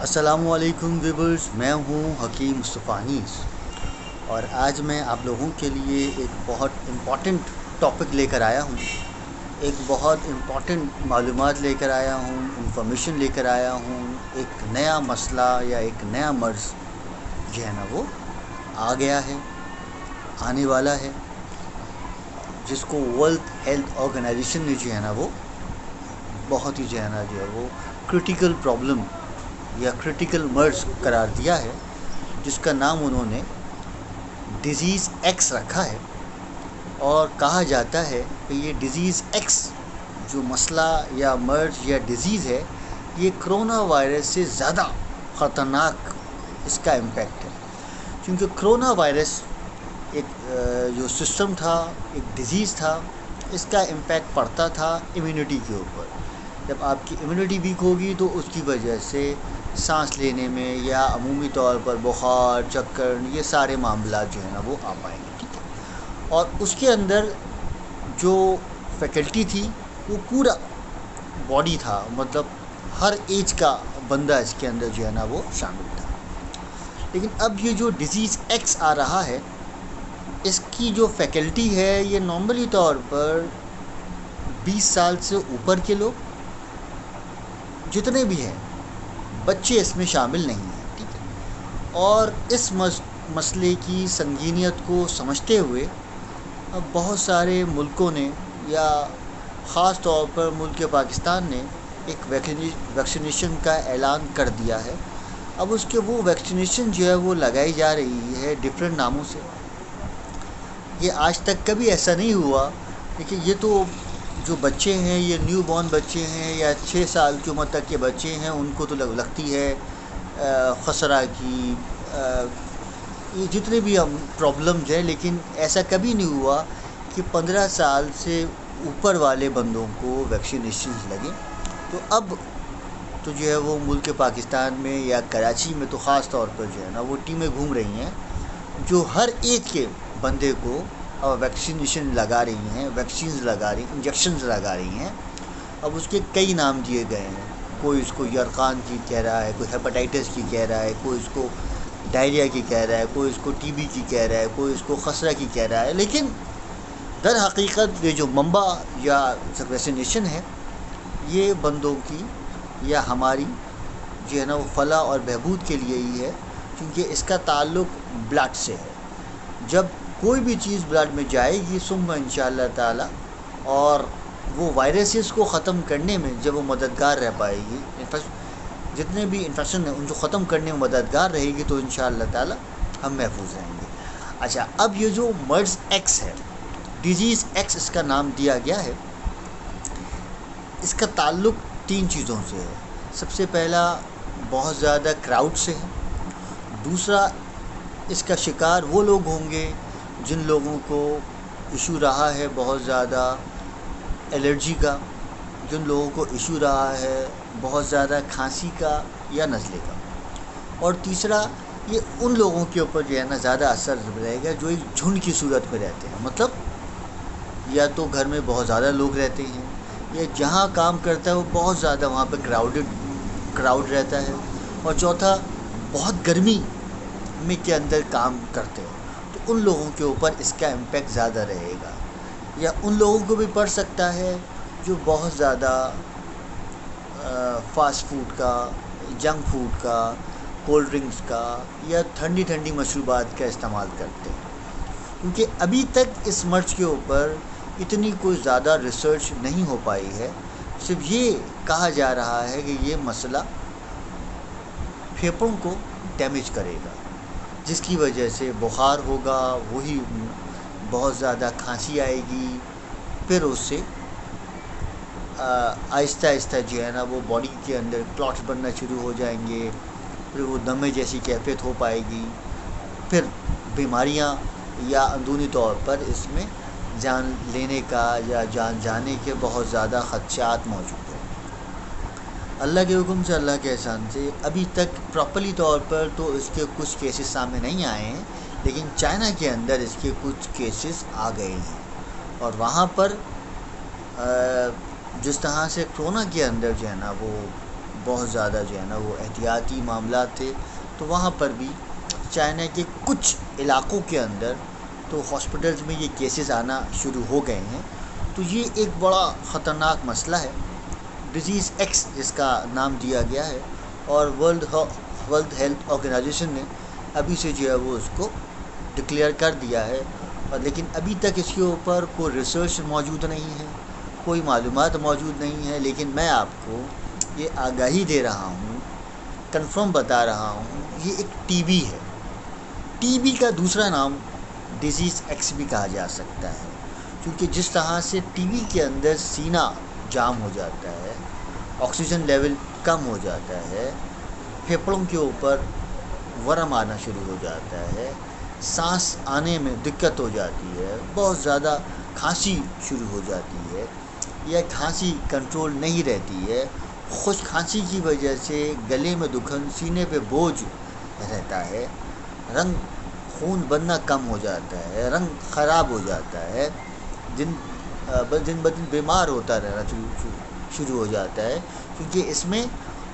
السلام علیکم ویورز، میں ہوں حکیم مصطفیٰ اور آج میں آپ لوگوں کے لیے ایک بہت امپورٹنٹ ٹاپک لے کر آیا ہوں. ایک بہت امپورٹنٹ معلومات لے کر آیا ہوں، انفارمیشن لے کر آیا ہوں. ایک نیا مسئلہ یا ایک نیا مرض جو ہے نا وہ آ گیا ہے، آنے والا ہے، جس کو ورلڈ ہیلتھ آرگنائزیشن نے جو ہے نا وہ بہت ہی جو ہے وہ کرٹیکل پرابلم یا کرٹیکل مرض قرار دیا ہے، جس کا نام انہوں نے ڈیزیز ایکس رکھا ہے. اور کہا جاتا ہے کہ یہ ڈیزیز ایکس جو مسئلہ یا مرض یا ڈیزیز ہے، یہ کرونا وائرس سے زیادہ خطرناک اس کا امپیکٹ ہے. کیونکہ کرونا وائرس ایک جو سسٹم تھا، ایک ڈیزیز تھا، اس کا امپیکٹ پڑتا تھا امیونٹی کے اوپر. جب آپ کی امیونٹی ویک ہوگی تو اس کی وجہ سے سانس لینے میں یا عمومی طور پر بخار، چکر، یہ سارے معاملات جو ہیں نا وہ آ پائیں گے. ٹھیک ہے. اور اس کے اندر جو فیکلٹی تھی وہ پورا باڈی تھا، مطلب ہر ایج کا بندہ اس کے اندر جو ہے نا وہ شامل تھا. لیکن اب یہ جو ڈیزیز ایکس آ رہا ہے، اس کی جو فیکلٹی ہے یہ نارملی طور پر 20 سال سے اوپر کے لوگ جتنے بھی ہیں، بچے اس میں شامل نہیں ہیں. ٹھیک ہے. اور اس مسئلے کی سنگینیت کو سمجھتے ہوئے اب بہت سارے ملکوں نے یا خاص طور پر ملک پاکستان نے ایک ویکسینیشن کا اعلان کر دیا ہے. اب اس کے وہ ویکسینیشن جو ہے وہ لگائی جا رہی ہے ڈفرینٹ ناموں سے. یہ آج تک کبھی ایسا نہیں ہوا. دیکھیے، یہ تو جو بچے ہیں، یہ نیو بورن بچے ہیں یا 6 سال کی عمر تک کے بچے ہیں، ان کو تو لگتی ہے خسرہ کی، یہ جتنے بھی ہم پرابلمز ہیں. لیکن ایسا کبھی نہیں ہوا کہ 15 سال سے اوپر والے بندوں کو ویکسینیشنز لگیں. تو اب تو جو ہے وہ ملک پاکستان میں یا کراچی میں تو خاص طور پر جو ہے نا وہ ٹیمیں گھوم رہی ہیں جو ہر ایک کے بندے کو ویکسینیشن لگا رہی ہیں، ویکسینز لگا رہی، انجیکشنز لگا رہی ہیں. اب اس کے کئی نام دیے گئے ہیں. کوئی اس کو یرقان کی کہہ رہا ہے، کوئی ہیپاٹائٹس کی کہہ رہا ہے، کوئی اس کو ڈائریا کی کہہ رہا ہے، کوئی اس کو ٹی بی کی کہہ رہا ہے، کوئی اس کو خسرہ کی کہہ رہا ہے. لیکن در حقیقت یہ جو منبع یا ویکسینیشن ہے، یہ بندوں کی یا ہماری جو ہے نا وہ فلاح اور بہبود کے لیے ہی ہے. کیونکہ اس کا تعلق بلڈ سے ہے. جب کوئی بھی چیز بلڈ میں جائے گی ثم انشاءاللہ تعالی، اور وہ وائرسز کو ختم کرنے میں جب وہ مددگار رہ پائے گی، جتنے بھی انفیکشن ہیں ان کو ختم کرنے میں مددگار رہے گی، تو انشاءاللہ تعالی ہم محفوظ رہیں گے. اچھا، اب یہ جو مرض ایکس ہے، ڈیزیز ایکس اس کا نام دیا گیا ہے، اس کا تعلق 3 چیزوں سے ہے. سب سے پہلا بہت زیادہ کراؤڈ سے ہے. دوسرا، اس کا شکار وہ لوگ ہوں گے جن لوگوں کو ایشو رہا ہے بہت زیادہ الرجی کا، جن لوگوں کو ایشو رہا ہے بہت زیادہ کھانسی کا یا نزلے کا. اور تیسرا، یہ ان لوگوں کے اوپر جو ہے نا زیادہ اثر رہے گا جو ایک جھنڈ کی صورت میں رہتے ہیں. مطلب یا تو گھر میں بہت زیادہ لوگ رہتے ہیں، یا جہاں کام کرتا ہے وہ بہت زیادہ وہاں پہ کراؤڈ رہتا ہے. اور چوتھا، بہت گرمی میں کے اندر کام کرتے ہو، تو ان لوگوں کے اوپر اس کا امپیکٹ زیادہ رہے گا. یا ان لوگوں کو بھی پڑ سکتا ہے جو بہت زیادہ فاسٹ فوڈ کا، جنک فوڈ کا، کولڈ ڈرنکس کا یا ٹھنڈی مشروبات کا استعمال کرتے ہیں. کیونکہ ابھی تک اس مرض کے اوپر اتنی کوئی زیادہ ریسرچ نہیں ہو پائی ہے. صرف یہ کہا جا رہا ہے کہ یہ مسئلہ پھیپھڑوں کو ڈیمیج کرے گا، جس کی وجہ سے بخار ہوگا، وہی بہت زیادہ کھانسی آئے گی، پھر اس سے آہستہ آہستہ جو ہے نا وہ باڈی کے اندر کلاٹس بننا شروع ہو جائیں گے، پھر وہ دمے جیسی کیفیت ہو پائے گی، پھر بیماریاں یا اندرونی طور پر اس میں جان لینے کا یا جان جانے کے بہت زیادہ خدشات موجود ہیں. اللہ کے حکم سے، اللہ کے احسان سے ابھی تک پراپرلی طور پر تو اس کے کچھ کیسز سامنے نہیں آئے ہیں، لیکن چائنا کے اندر اس کے کچھ کیسز آ گئے ہیں. اور وہاں پر جس طرح سے کرونا کے اندر جو ہے نا وہ بہت زیادہ جو ہے نا وہ احتیاطی معاملات تھے، تو وہاں پر بھی چائنا کے کچھ علاقوں کے اندر تو ہاسپٹلز میں یہ کیسز آنا شروع ہو گئے ہیں۔ تو یہ ایک بڑا خطرناک مسئلہ ہے، ڈیزیز ایکس جس کا نام دیا گیا ہے، اور ورلڈ ہیلتھ آرگنائزیشن نے ابھی سے جو ہے وہ اس کو ڈکلیئر کر دیا ہے، اور لیکن ابھی تک اس کے اوپر کوئی ریسرچ موجود نہیں ہے، کوئی معلومات موجود نہیں ہے۔ لیکن میں آپ کو یہ آگاہی دے رہا ہوں، کنفرم بتا رہا ہوں، یہ ایک ٹی بی ہے۔ ٹی بی کا دوسرا نام ڈیزیز ایکس بھی کہا جا سکتا ہے، کیونکہ جس طرح سے ٹی بی کے اندر سینہ جام ہو جاتا ہے، آکسیجن لیول کم ہو جاتا ہے، پھیپھڑوں کے اوپر ورم آنا شروع ہو جاتا ہے، سانس آنے میں دقت ہو جاتی ہے، بہت زیادہ کھانسی شروع ہو جاتی ہے، یا کھانسی کنٹرول نہیں رہتی ہے، خشک کھانسی کی وجہ سے گلے میں دکھن، سینے پہ بوجھ رہتا ہے، خون بننا کم ہو جاتا ہے، رنگ خراب ہو جاتا ہے، دن بدن بیمار ہوتا رہنا شروع ہو جاتا ہے، کیونکہ اس میں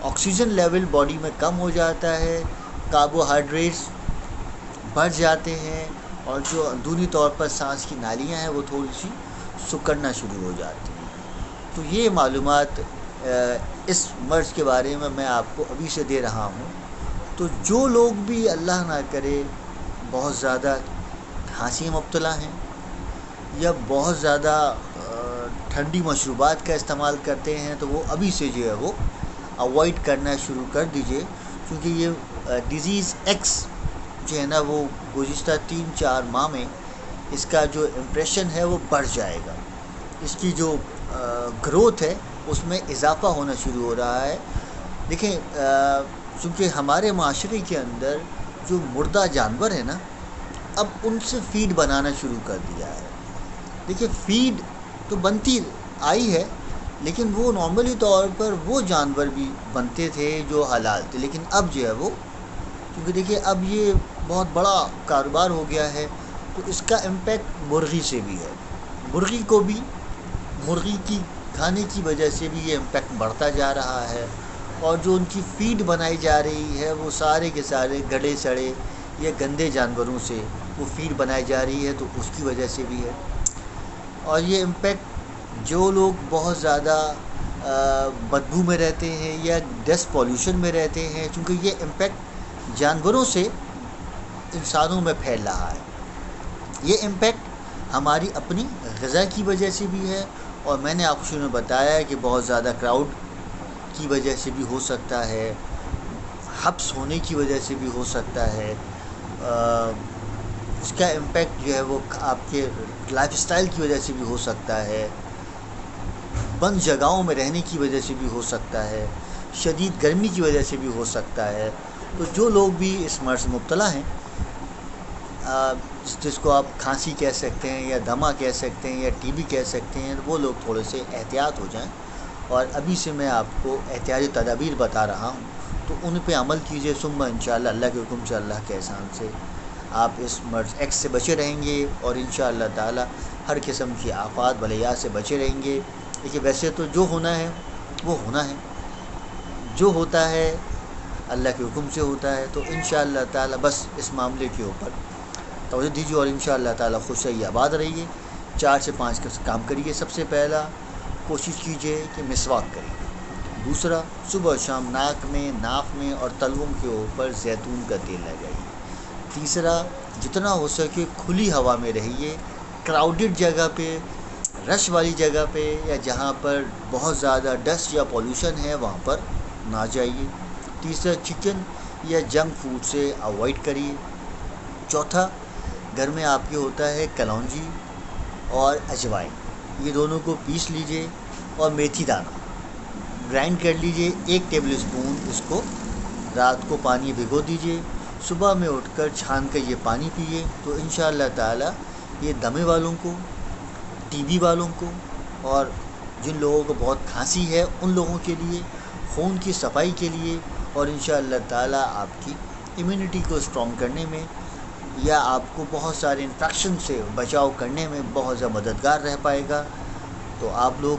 آکسیجن لیول باڈی میں کم ہو جاتا ہے، کاربوہائیڈریٹس بڑھ جاتے ہیں، اور جو اندرونی طور پر سانس کی نالیاں ہیں وہ تھوڑی سی سکڑنا شروع ہو جاتی ہیں۔ تو یہ معلومات اس مرض کے بارے میں آپ کو ابھی سے دے رہا ہوں۔ تو جو لوگ بھی اللہ نہ کرے بہت زیادہ کھانسی میں مبتلا ہیں، یا بہت زیادہ ٹھنڈی مشروبات کا استعمال کرتے ہیں، تو وہ ابھی سے جو ہے وہ اوائڈ کرنا شروع کر دیجئے، کیونکہ یہ ڈیزیز ایکس جو ہے نا وہ گزشتہ 3-4 ماہ میں اس کا جو امپریشن ہے وہ بڑھ جائے گا، اس کی جو گروتھ ہے اس میں اضافہ ہونا شروع ہو رہا ہے۔ دیکھیں، چونکہ ہمارے معاشرے کے اندر جو مردہ جانور ہیں نا، اب ان سے فیڈ بنانا شروع کر دیا ہے۔ دیکھیں، فیڈ تو بنتی آئی ہے، لیکن وہ نارملی طور پر وہ جانور بھی بنتے تھے جو حلال تھے، لیکن اب جو ہے وہ، کیونکہ دیکھیے اب یہ بہت بڑا کاروبار ہو گیا ہے، تو اس کا امپیکٹ مرغی سے بھی ہے، مرغی کی کھانے کی وجہ سے بھی یہ امپیکٹ بڑھتا جا رہا ہے، اور جو ان کی فیڈ بنائی جا رہی ہے وہ سارے کے سارے گڑے سڑے یا گندے جانوروں سے وہ فیڈ بنائی جا رہی ہے، تو اس کی وجہ سے بھی ہے۔ اور یہ امپیکٹ جو لوگ بہت زیادہ بدبو میں رہتے ہیں یا ڈسٹ پولیوشن میں رہتے ہیں، چونکہ یہ امپیکٹ جانوروں سے انسانوں میں پھیل رہا ہے، یہ امپیکٹ ہماری اپنی غذا کی وجہ سے بھی ہے، اور میں نے آپ کو شروع میں بتایا کہ بہت زیادہ کراؤڈ کی وجہ سے بھی ہو سکتا ہے، حبس ہونے کی وجہ سے بھی ہو سکتا ہے، اس کا امپیکٹ جو ہے وہ آپ کے لائف اسٹائل کی وجہ سے بھی ہو سکتا ہے، بند جگہوں میں رہنے کی وجہ سے بھی ہو سکتا ہے، شدید گرمی کی وجہ سے بھی ہو سکتا ہے۔ تو جو لوگ بھی اس مرض میں مبتلا ہیں، جس کو آپ کھانسی کہہ سکتے ہیں یا دمہ کہہ سکتے ہیں یا ٹی بی کہہ سکتے ہیں، وہ لوگ تھوڑے سے احتیاط ہو جائیں، اور ابھی سے میں آپ کو احتیاطی تدابیر بتا رہا ہوں، تو ان پہ عمل کیجئے، ثم انشاءاللہ اللہ کے حکم سے، اللہ کے احسان سے آپ اس مرض ایکس سے بچے رہیں گے، اور انشاءاللہ تعالی ہر قسم کی آفات بلیات سے بچے رہیں گے۔ دیکھیے، ویسے تو جو ہونا ہے وہ ہونا ہے، جو ہوتا ہے اللہ کے حکم سے ہوتا ہے، تو انشاءاللہ تعالی بس اس معاملے کے اوپر توجہ دیجیے، اور انشاءاللہ تعالی خوش رہیے، آباد رہیے۔ 4 سے 5 کا کام کریے۔ سب سے پہلا کوشش کیجیے کہ مسواک کریں۔ دوسرا، صبح و شام ناک میں اور تلووں کے اوپر زیتون کا تیل لگائیے۔ تیسرا، جتنا ہو سکے کھلی ہوا میں رہیے، کراؤڈڈ جگہ پہ، رش والی جگہ پہ، یا جہاں پر بہت زیادہ ڈسٹ یا پولوشن ہے وہاں پر نہ جائیے۔ تیسرا، چکن یا جنک فوڈ سے اوائڈ کریے۔ چوتھا، گھر میں آپ کے ہوتا ہے کلونجی اور اجوائن، یہ دونوں کو پیس لیجئے، اور میتھی دانہ گرائنڈ کر لیجئے 1 ٹیبل اسپون، اس کو رات کو پانی بھگو دیجئے، صبح میں اٹھ کر چھان کر یہ پانی پیئے، تو انشاءاللہ تعالی یہ دمے والوں کو، ٹی بی والوں کو، اور جن لوگوں کو بہت کھانسی ہے ان لوگوں کے لیے، خون کی صفائی کے لیے، اور انشاءاللہ تعالی آپ کی امیونٹی کو اسٹرانگ کرنے میں، یا آپ کو بہت سارے انفیکشن سے بچاؤ کرنے میں بہت زیادہ مددگار رہ پائے گا۔ تو آپ لوگ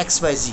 XYZ,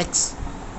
X